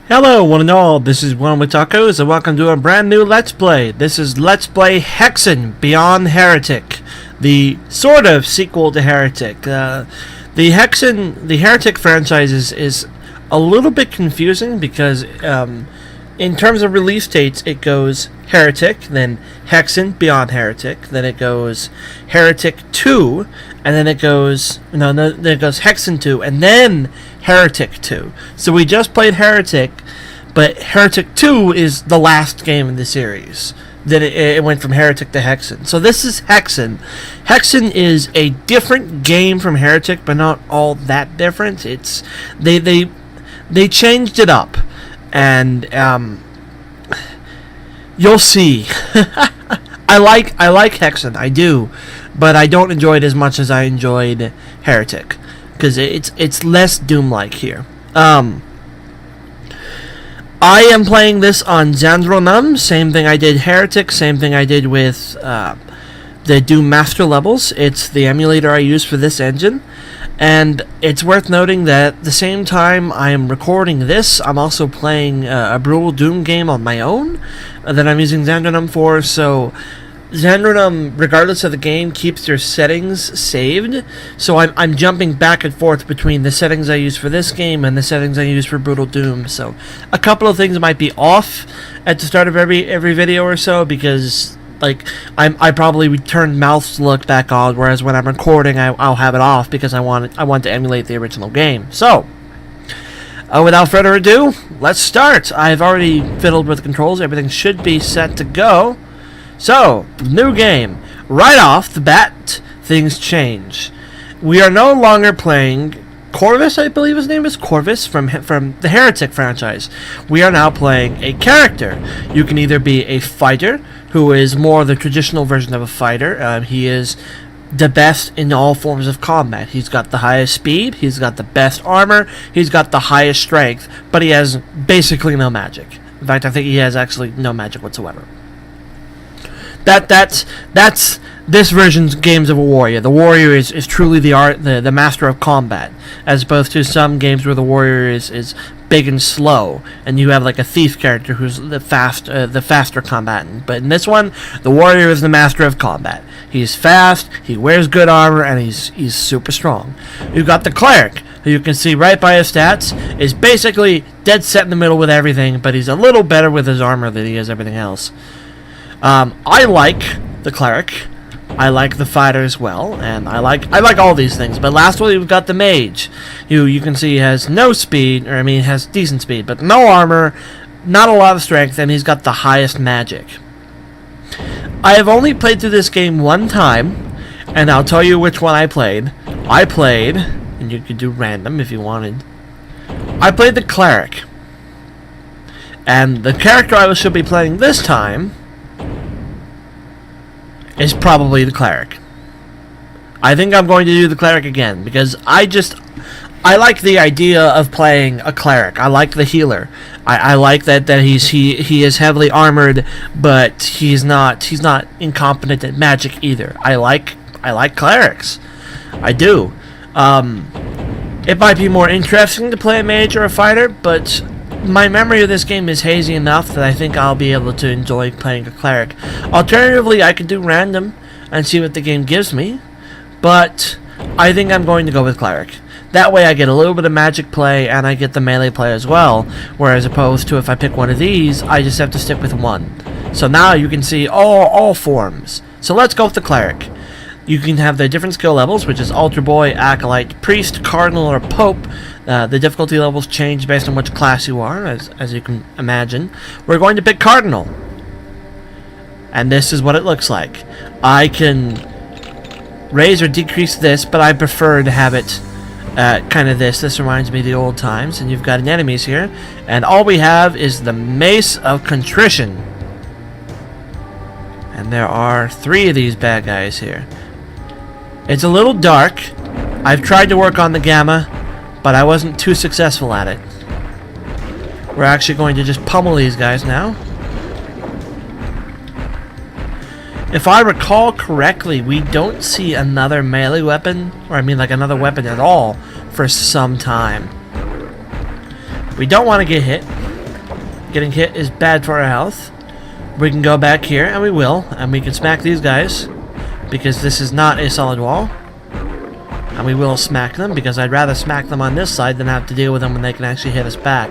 Hello one and all, this is WellArmedWithTacos and welcome to a brand new Let's Play. This is Let's Play HeXen Beyond Heretic, the sort of sequel to Heretic. The Heretic franchise is a little bit confusing because in terms of release dates it goes Heretic, then HeXen Beyond Heretic, then it goes Heretic 2, and then it goes, then it goes HeXen 2, and then Heretic 2. So we just played Heretic, but Heretic 2 is the last game in the series. Then it went from Heretic to HeXen. So this is HeXen. HeXen is a different game from Heretic, but not all that different. It's they changed it up, and you'll see. I like HeXen, I do, but I don't enjoy it as much as I enjoyed Heretic, because it's less Doom-like here. I am playing this on Xandronum, same thing I did Heretic, same thing I did with the Doom Master levels. It's the emulator I use for this engine, and it's worth noting that at the same time I am recording this, I'm also playing a brutal Doom game on my own that I'm using Xandronum for, so Xandronum, regardless of the game, keeps your settings saved, so I'm jumping back and forth between the settings I use for this game and the settings I use for Brutal Doom, so a couple of things might be off at the start of every video or so, because like I probably turn mouse look back on, whereas when I'm recording I'll have it off because I want to emulate the original game. So without further ado, let's start. I've already fiddled with the controls, everything should be set to go. So, new game. Right off the bat, things change. We are no longer playing Corvus, I believe his name is Corvus, from the Heretic franchise. We are now playing a character. You can either be a fighter, who is more the traditional version of a fighter. He is the best in all forms of combat. He's got the highest speed, he's got the best armor, he's got the highest strength, but he has basically no magic. In fact, I think he has actually no magic whatsoever. That's this version's games of a warrior. The warrior is truly the master of combat, as opposed to some games where the warrior is big and slow, and you have like a thief character who's the faster combatant. But in this one, the warrior is the master of combat. He's fast, he wears good armor, and he's super strong. You've got the cleric, who you can see right by his stats is basically dead set in the middle with everything, but he's a little better with his armor than he is everything else. I like the cleric, I like the fighter as well, and I like all these things. But lastly, we've got the mage, who you can see has no speed, or I mean has decent speed, but no armor, not a lot of strength, and he's got the highest magic. I have only played through this game one time, and I'll tell you which one I played. And you could do random if you wanted. I played the cleric, and the character I should be playing this time is probably the cleric. I think I'm going to do the cleric again because I like the idea of playing a cleric. I like the healer. I like that he is heavily armored, but he's not incompetent at magic either. I like clerics. I do. It might be more interesting to play a mage or a fighter, but my memory of this game is hazy enough that I think I'll be able to enjoy playing a cleric. Alternatively, I could do random and see what the game gives me, but I think I'm going to go with cleric. That way I get a little bit of magic play and I get the melee play as well, whereas opposed to if I pick one of these, I just have to stick with one. So now you can see all forms. So let's go with the cleric. You can have the different skill levels, which is Altar Boy, Acolyte, Priest, Cardinal, or Pope. The difficulty levels change based on which class you are, as you can imagine. We're going to pick Cardinal. And this is what it looks like. I can raise or decrease this, but I prefer to have it kind of this. This reminds me of the old times. And you've got enemies here. And all we have is the Mace of Contrition. And there are 3 of these bad guys here. It's a little dark. I've tried to work on the gamma, but I wasn't too successful at it. We're actually going to just pummel these guys now. If I recall correctly, we don't see another melee weapon, or I mean like another weapon at all, for some time. We don't want to get hit. Getting hit is bad for our health. We can go back here, and we will, and we can smack these guys, because this is not a solid wall. And we will smack them, because I'd rather smack them on this side than have to deal with them when they can actually hit us back.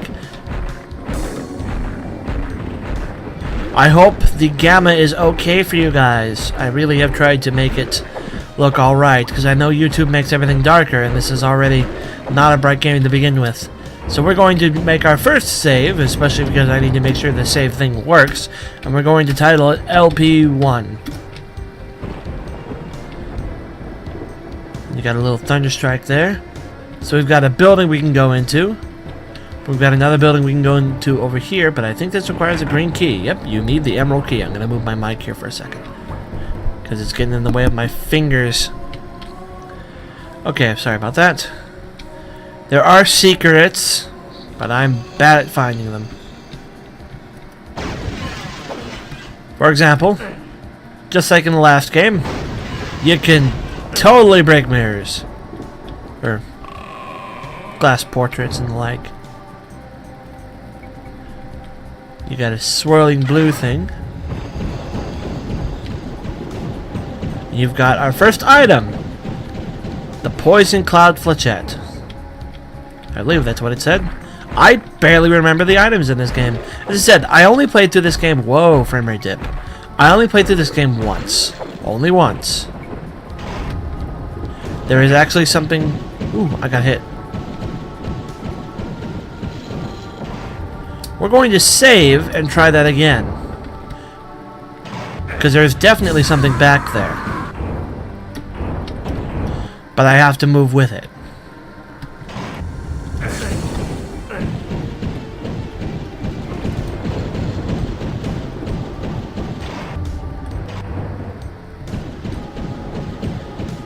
I hope the gamma is okay for you guys. I really have tried to make it look alright, because I know YouTube makes everything darker, and this is already not a bright game to begin with. So we're going to make our first save, especially because I need to make sure the save thing works, and we're going to title it LP1. You got a little thunderstrike there. So we've got a building we can go into. We've got another building we can go into over here, but I think this requires a green key. Yep, you need the emerald key. I'm going to move my mic here for a second, because it's getting in the way of my fingers. Okay, sorry about that. There are secrets, but I'm bad at finding them. For example, just like in the last game, you can totally break mirrors. Or glass portraits and the like. You got a swirling blue thing. You've got our first item. The Poison Cloud Flechette. I believe that's what it said. I barely remember the items in this game. As I said, I only played through this game... Whoa, frame rate dip. I only played through this game once. Only once. There is actually something... Ooh, I got hit. We're going to save and try that again. Because there's definitely something back there. But I have to move with it.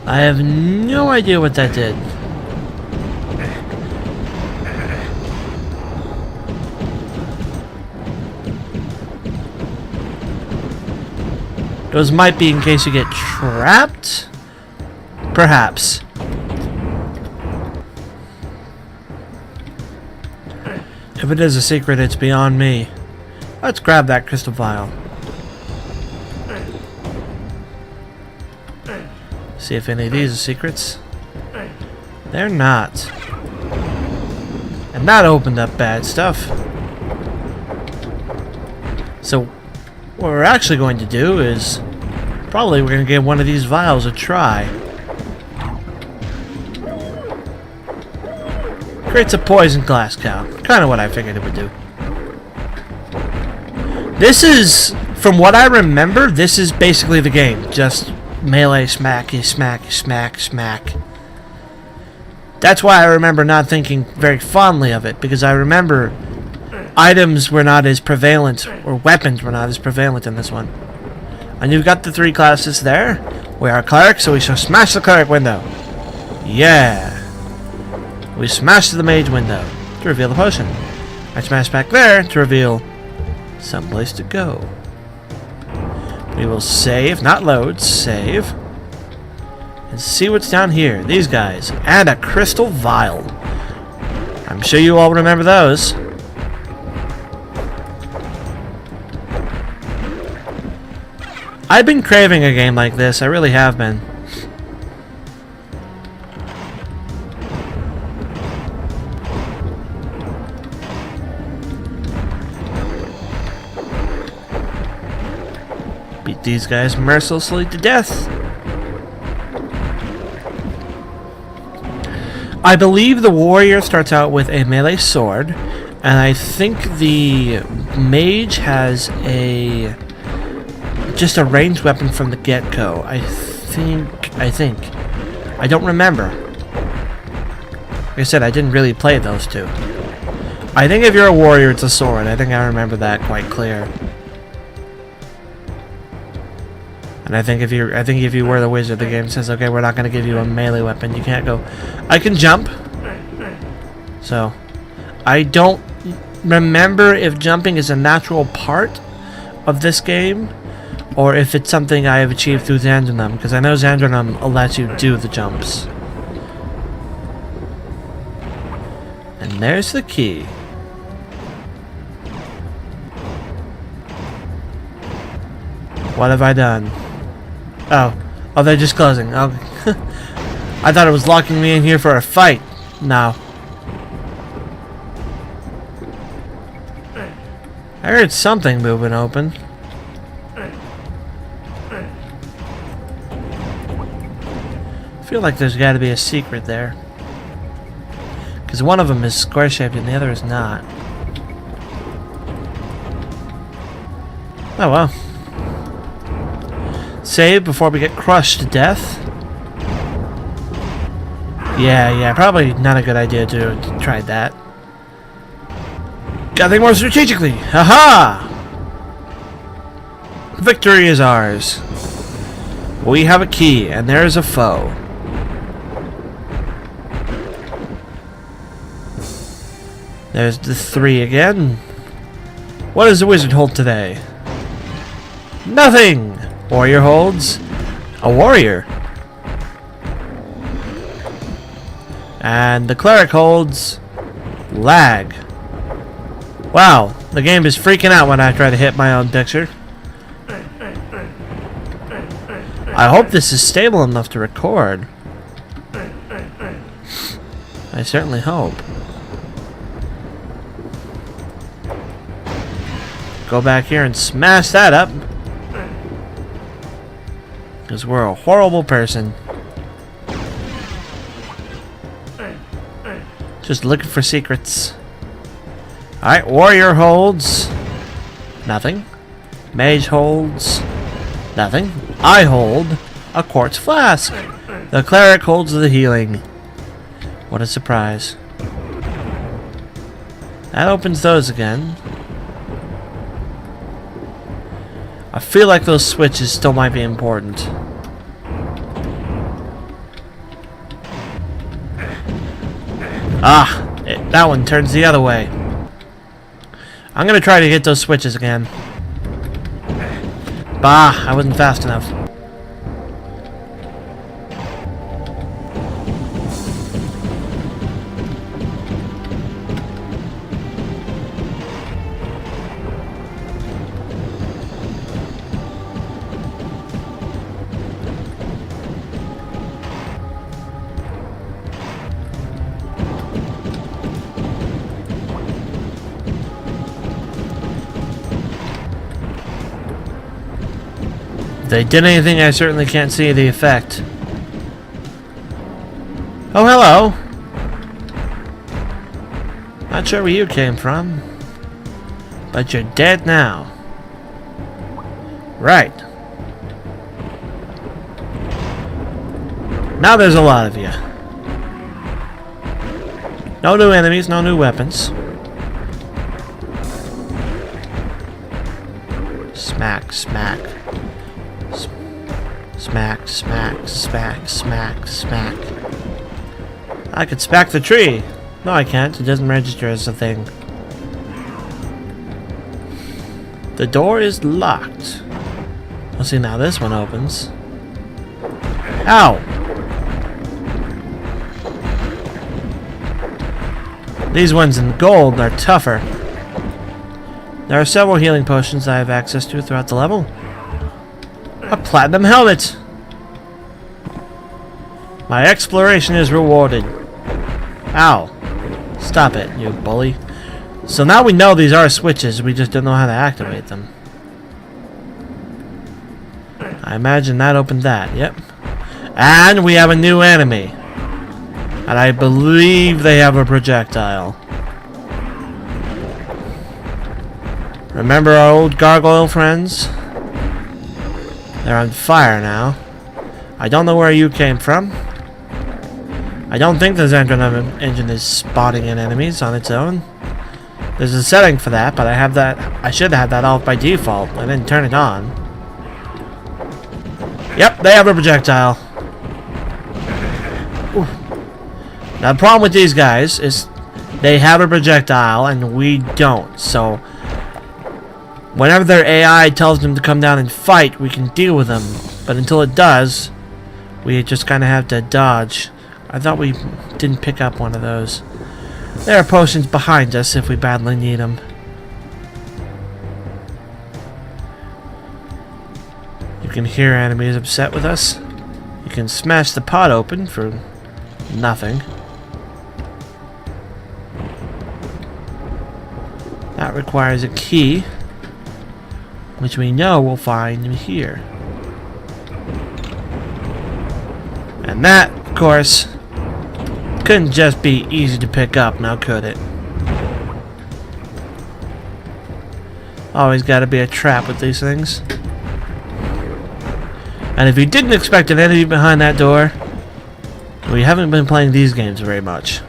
I have no idea what that did. Those might be in case you get trapped? Perhaps. If it is a secret, it's beyond me. Let's grab that crystal vial. See if any of these are secrets. They're not. And that opened up bad stuff. So what we're actually going to do is probably we're going to give one of these vials a try. Creates a poison glass cow. Kind of what I figured it would do. This is, from what I remember, this is basically the game. Just melee, smacky, smack, smack, smack. That's why I remember not thinking very fondly of it, because I remember items were not as prevalent, or weapons were not as prevalent in this one. And you've got the three classes there. We are cleric, so we shall smash the cleric window. Yeah. We smash the mage window to reveal the potion. I smash back there to reveal someplace to go. We will save, not load, save. And see what's down here. These guys. And a crystal vial. I'm sure you all remember those. I've been craving a game like this. I really have been. Beat these guys mercilessly to death. I believe the warrior starts out with a melee sword, and I think the mage has a just a ranged weapon from the get-go. I think. I don't remember. Like I said, I didn't really play those two. I think if you're a warrior, it's a sword. I think I remember that quite clear. And I think if you were the wizard, the game says, okay, we're not going to give you a melee weapon. You can't go. I can jump. So, I don't remember if jumping is a natural part of this game, or if it's something I have achieved through Xandronum, because I know Xandronum lets you do the jumps. And there's the key. What have I done? Oh, they're just closing. Oh. I thought it was locking me in here for a fight. No. I heard something moving open. I feel like there's got to be a secret there. Because one of them is square-shaped and the other is not. Oh well. Save before we get crushed to death. Yeah, probably not a good idea to try that. Gotta think more strategically. Haha! Victory is ours. We have a key, and there's a foe. There's the 3 again. What does the wizard hold today? Nothing! Warrior holds a warrior. And the cleric holds lag. Wow, the game is freaking out when I try to hit my own picture. I hope this is stable enough to record. I certainly hope. Go back here and smash that up. Because we're a horrible person. Just looking for secrets. Alright, warrior holds nothing. Mage holds nothing. I hold a quartz flask. The cleric holds the healing. What a surprise. That opens those again. I feel like those switches still might be important. That one turns the other way. I'm gonna try to get those switches again. Bah, I wasn't fast enough. If they did anything, I certainly can't see the effect. Oh, hello. Not sure where you came from, but you're dead now. Right. Now there's a lot of you. No new enemies, no new weapons. Smack, smack. Smack, smack, smack, smack, smack. I could smack the tree. No, I can't. It doesn't register as a thing. The door is locked. Well, see, now this one opens. Ow! These ones in gold are tougher. There are several healing potions I have access to throughout the level. A platinum helmet! My exploration is rewarded. Ow. Stop it, you bully. So now we know these are switches, we just don't know how to activate them. I imagine that opened that, yep. And we have a new enemy. And I believe they have a projectile. Remember our old gargoyle friends? They're on fire now. I don't know where you came from. I don't think the Xandronum engine is spotting in enemies on its own. There's a setting for that, but I have that. I should have that off by default. I didn't turn it on. Yep, they have a projectile. Ooh. Now the problem with these guys is they have a projectile and we don't. So whenever their AI tells them to come down and fight, we can deal with them. But until it does, we just kind of have to dodge. I thought we didn't pick up one of those. There are potions behind us if we badly need them. can hear enemies upset with us. You can smash the pot open for nothing. That requires a key, which we know we'll find here. And that, of course, couldn't just be easy to pick up, now could it? Always gotta be a trap with these things. And if you didn't expect an enemy behind that door, we haven't been playing these games very much.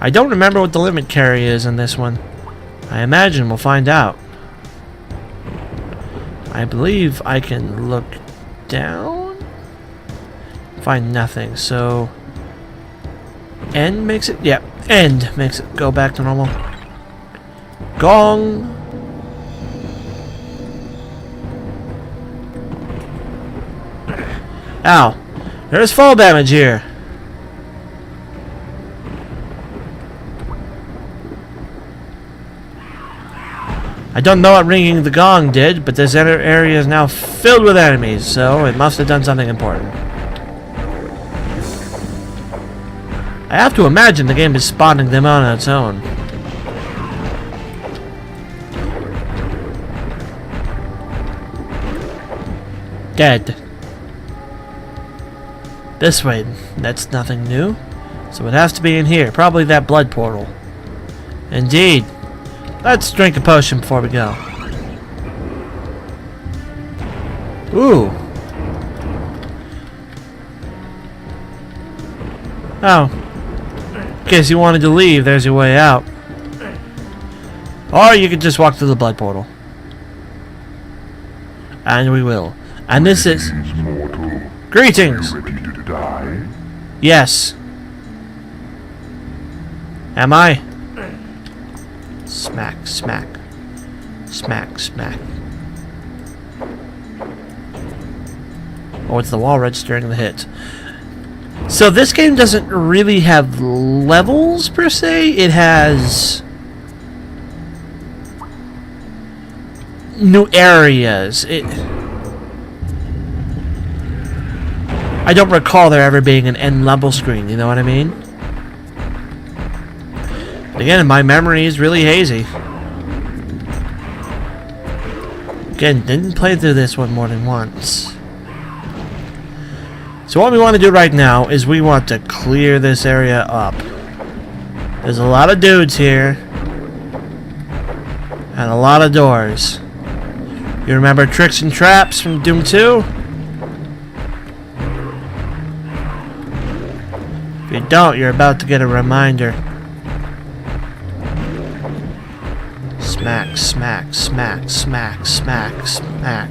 I don't remember what the limit carry is in this one. I imagine we'll find out. I believe I can look down? Find nothing, so... End makes it... Yeah, end makes it go back to normal. Gong! Ow! There's fall damage here! I don't know what ringing the gong did, but this area is now filled with enemies, so it must have done something important. I have to imagine the game is spawning them on its own. Dead. This way, that's nothing new. So it has to be in here, probably that blood portal. Indeed. Let's drink a potion before we go. Ooh. Oh. In case you wanted to leave, there's your way out. Or you could just walk through the blood portal. And we will. And this is... Greetings! Ready to die? Yes. Am I? Smack, smack. Smack, smack. Oh, it's the wall registering the hit. So this game doesn't really have levels, per se. It has... new areas. I don't recall there ever being an end level screen, you know what I mean? Again, my memory is really hazy. Again, didn't play through this one more than once. So what we want to do right now is we want to clear this area up. There's a lot of dudes here. And a lot of doors. You remember tricks and traps from Doom 2? If you don't, you're about to get a reminder. Smack, smack, smack, smack, smack, smack.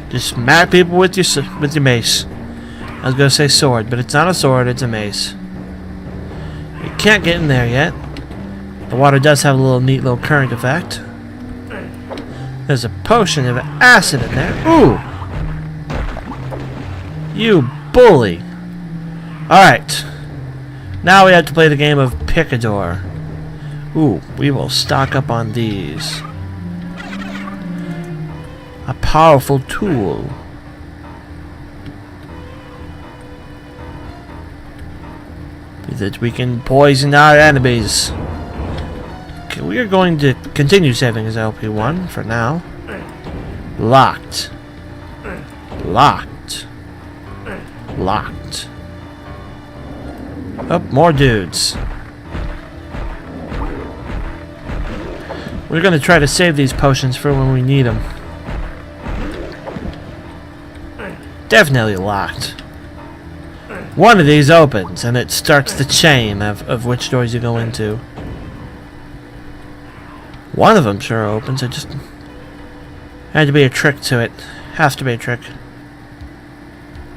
Just smack people with your mace. I was gonna say sword, but it's not a sword, it's a mace. You can't get in there yet. The water does have a neat little current effect. There's a potion of acid in there. Ooh! You bully! Alright. Now we have to play the game of Pick-a-Door. Ooh, we will stock up on these. A powerful tool. That we can poison our enemies. Okay, we are going to continue saving as LP1 for now. Locked. Locked. Locked. Oh, more dudes. We're going to try to save these potions for when we need them. Definitely locked. One of these opens, and it starts the chain of which doors you go into. One of them sure opens. It just had to be a trick to it. Has to be a trick.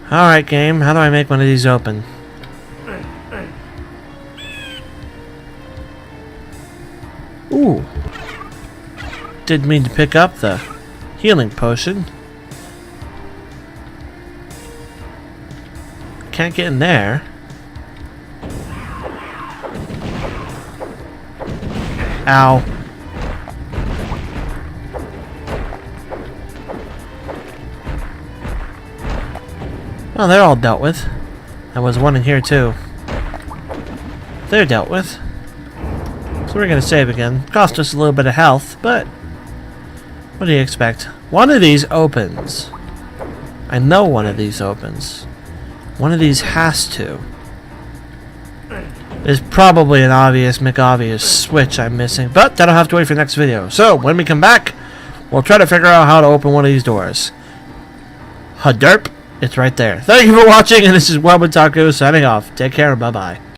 Alright, game. How do I make one of these open? Ooh. Didn't mean to pick up the healing potion. Can't get in there. Ow. Well, they're all dealt with. There was one in here, too. They're dealt with. So we're gonna save again. Cost us a little bit of health, but what do you expect? One of these opens. I know one of these opens. One of these has to. There's probably an obvious McObvious switch I'm missing, but that'll have to wait for the next video. So, when we come back, we'll try to figure out how to open one of these doors. Haderp, it's right there. Thank you for watching, and this is WellArmedWithTacos signing off. Take care, and bye-bye.